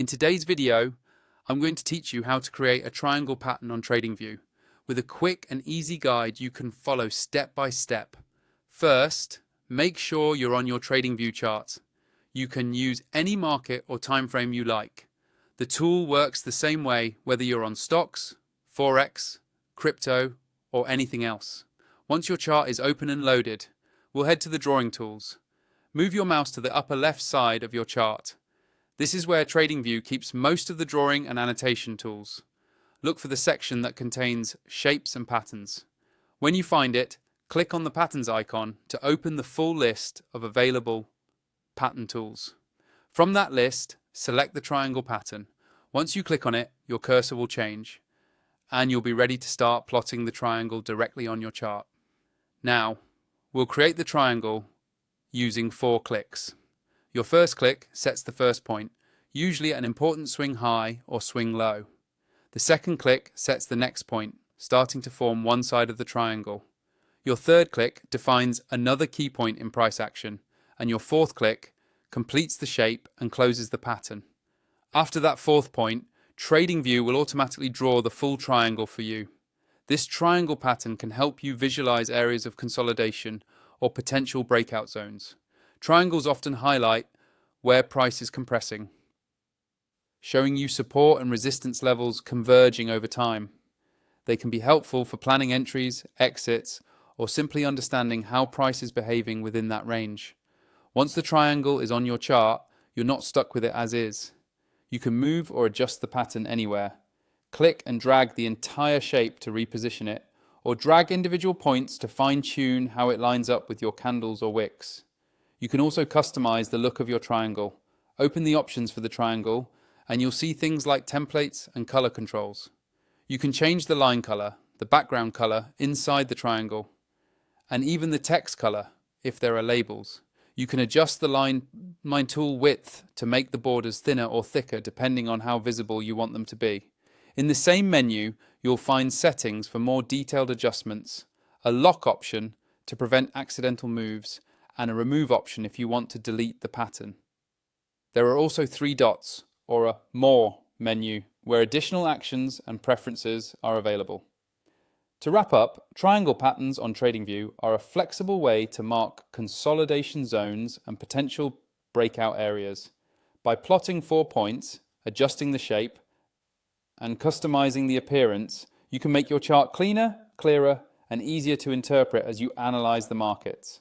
In today's video, I'm going to teach you how to create a triangle pattern on Tradingview with a quick and easy guide you can follow step by step. First, make sure you're on your Tradingview chart. You can use any market or time frame you like. The tool works the same way whether you're on stocks, forex, crypto, or anything else. Once your chart is open and loaded, we'll head to the drawing tools. Move your mouse to the upper left side of your chart. This is where Tradingview keeps most of the drawing and annotation tools. Look for the section that contains shapes and patterns. When you find it, click on the patterns icon to open the full list of available pattern tools. From that list, select the triangle pattern. Once you click on it, your cursor will change, and you'll be ready to start plotting the triangle directly on your chart. Now, we'll create the triangle using 4 clicks. Your first click sets the first point, usually an important swing high or swing low. The second click sets the next point, starting to form one side of the triangle. Your third click defines another key point in price action, and your fourth click completes the shape and closes the pattern. After that fourth point, Tradingview will automatically draw the full triangle for you. This triangle pattern can help you visualize areas of consolidation or potential breakout zones. Triangles often highlight where price is compressing, showing you support and resistance levels converging over time. They can be helpful for planning entries, exits, or simply understanding how price is behaving within that range. Once the triangle is on your chart, you're not stuck with it as is. You can move or adjust the pattern anywhere. Click and drag the entire shape to reposition it, or drag individual points to fine-tune how it lines up with your candles or wicks. You can also customize the look of your triangle. Open the options for the triangle, and you'll see things like templates and color controls. You can change the line color, the background color inside the triangle, and even the text color if there are labels. You can adjust the line tool width to make the borders thinner or thicker depending on how visible you want them to be. In the same menu, you'll find settings for more detailed adjustments, a lock option to prevent accidental moves, and a remove option if you want to delete the pattern. There are also 3 dots, or a More menu, where additional actions and preferences are available. To wrap up, triangle patterns on Tradingview are a flexible way to mark consolidation zones and potential breakout areas. By plotting 4 points, adjusting the shape, and customizing the appearance, you can make your chart cleaner, clearer, and easier to interpret as you analyze the markets.